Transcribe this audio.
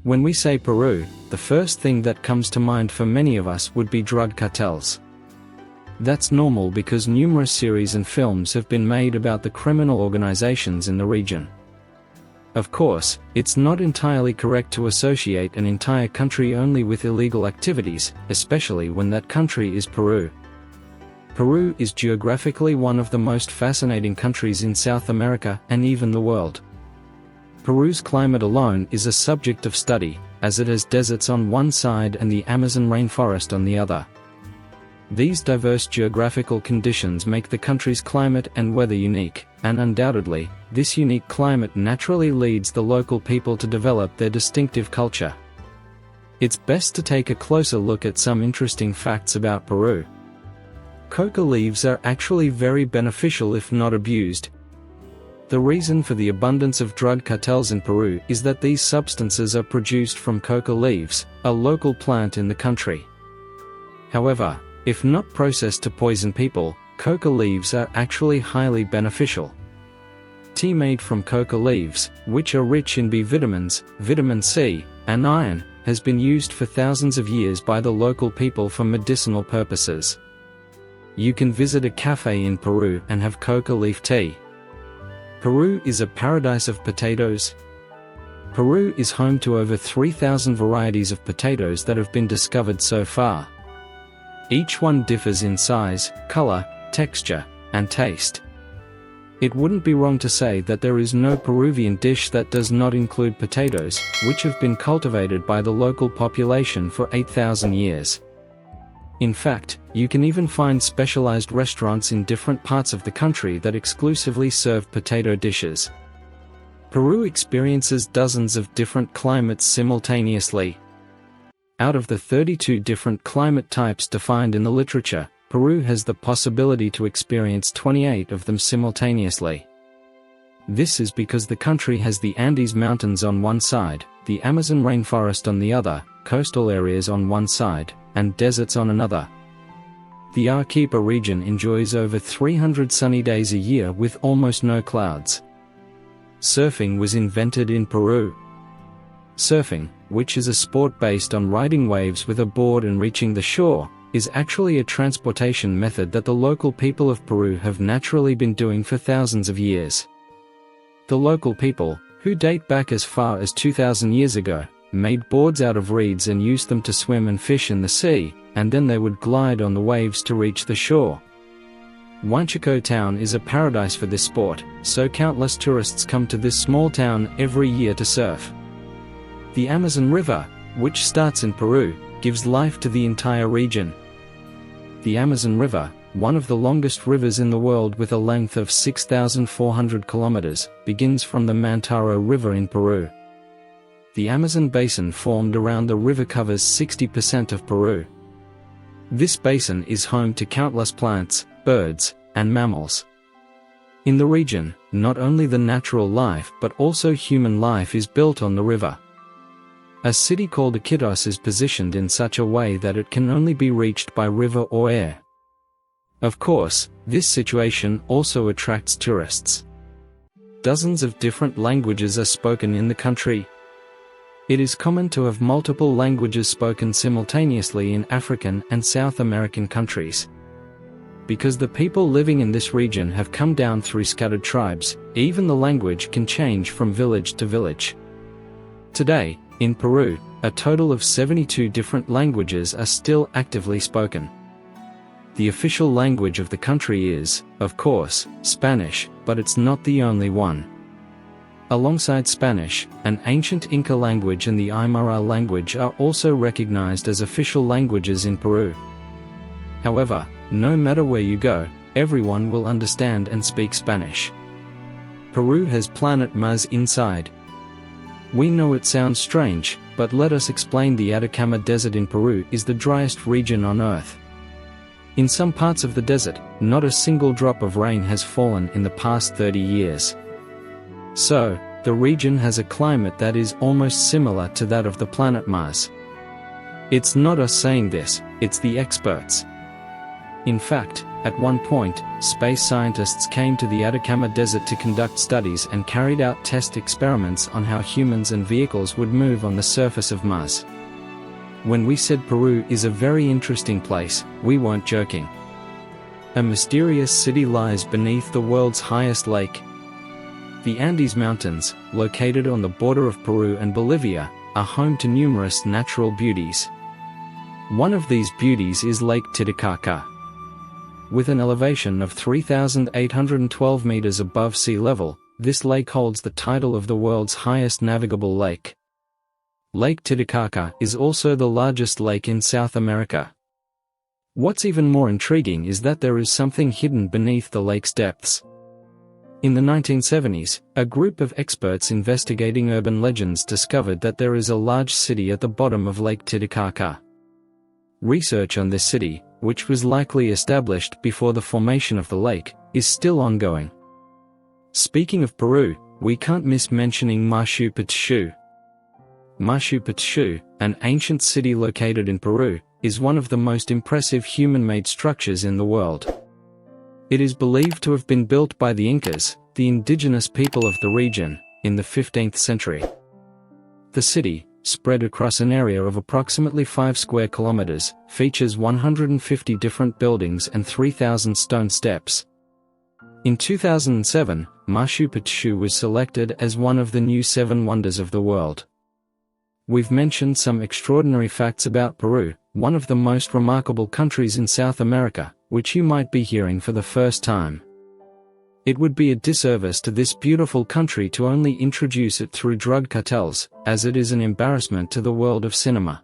When we say Peru, the first thing that comes to mind for many of us would be drug cartels. That's normal because numerous series and films have been made about the criminal organizations in the region. Of course, it's not entirely correct to associate an entire country only with illegal activities, especially when that country is Peru. Peru is geographically one of the most fascinating countries in South America and even the world. Peru's climate alone is a subject of study, as it has deserts on one side and the Amazon rainforest on the other. These diverse geographical conditions make the country's climate and weather unique, and undoubtedly, this unique climate naturally leads the local people to develop their distinctive culture. It's best to take a closer look at some interesting facts about Peru. Coca leaves are actually very beneficial if not abused. The reason for the abundance of drug cartels in Peru is that these substances are produced from coca leaves, a local plant in the country. However, if not processed to poison people, coca leaves are actually highly beneficial. Tea made from coca leaves, which are rich in B vitamins, vitamin C, and iron, has been used for thousands of years by the local people for medicinal purposes. You can visit a café in Peru and have coca leaf tea. Peru is a paradise of potatoes. Peru is home to over 3,000 varieties of potatoes that have been discovered so far. Each one differs in size, color, texture, and taste. It wouldn't be wrong to say that there is no Peruvian dish that does not include potatoes, which have been cultivated by the local population for 8,000 years. In fact, you can even find specialized restaurants in different parts of the country that exclusively serve potato dishes. Peru experiences dozens of different climates simultaneously. Out of the 32 different climate types defined in the literature, Peru has the possibility to experience 28 of them simultaneously. This is because the country has the Andes Mountains on one side, the Amazon rainforest on the other, coastal areas on one side, and deserts on another. The Arequipa region enjoys over 300 sunny days a year with almost no clouds. Surfing was invented in Peru. Surfing, which is a sport based on riding waves with a board and reaching the shore, is actually a transportation method that the local people of Peru have naturally been doing for thousands of years. The local people, who date back as far as 2,000 years ago, made boards out of reeds and used them to swim and fish in the sea, and then they would glide on the waves to reach the shore. Huanchaco town is a paradise for this sport, so countless tourists come to this small town every year to surf. The Amazon River, which starts in Peru, gives life to the entire region. The Amazon River, one of the longest rivers in the world with a length of 6,400 kilometers, begins from the Mantaro River in Peru. The Amazon basin formed around the river covers 60% of Peru. This basin is home to countless plants, birds, and mammals. In the region, not only the natural life but also human life is built on the river. A city called Iquitos is positioned in such a way that it can only be reached by river or air. Of course, this situation also attracts tourists. Dozens of different languages are spoken in the country. It is common to have multiple languages spoken simultaneously in African and South American countries. Because the people living in this region have come down through scattered tribes, even the language can change from village to village. Today, in Peru, a total of 72 different languages are still actively spoken. The official language of the country is, of course, Spanish, but it's not the only one. Alongside Spanish, an ancient Inca language and the Aymara language are also recognized as official languages in Peru. However, no matter where you go, everyone will understand and speak Spanish. Peru has planet Mars inside. We know it sounds strange, but let us explain. The Atacama Desert in Peru is the driest region on Earth. In some parts of the desert, not a single drop of rain has fallen in the past 30 years. So, the region has a climate that is almost similar to that of the planet Mars. It's not us saying this, it's the experts. In fact, At one point, space scientists came to the Atacama Desert to conduct studies and carried out test experiments on how humans and vehicles would move on the surface of Mars. When we said Peru is a very interesting place, we weren't joking. A mysterious city lies beneath the world's highest lake. The Andes Mountains, located on the border of Peru and Bolivia, are home to numerous natural beauties. One of these beauties is Lake Titicaca. With an elevation of 3,812 meters above sea level, this lake holds the title of the world's highest navigable lake. Lake Titicaca is also the largest lake in South America. What's even more intriguing is that there is something hidden beneath the lake's depths. In the 1970s, a group of experts investigating urban legends discovered that there is a large city at the bottom of Lake Titicaca. Research on this city, which was likely established before the formation of the lake, is still ongoing. Speaking of Peru, we can't miss mentioning Machu Picchu. Machu Picchu, an ancient city located in Peru, is one of the most impressive human-made structures in the world. It is believed to have been built by the Incas, the indigenous people of the region, in the 15th century. The city, spread across an area of approximately 5 square kilometers, features 150 different buildings and 3,000 stone steps. In 2007, Machu Picchu was selected as one of the new 7 wonders of the world. We've mentioned some extraordinary facts about Peru, one of the most remarkable countries in South America, which you might be hearing for the first time. It would be a disservice to this beautiful country to only introduce it through drug cartels, as it is an embarrassment to the world of cinema.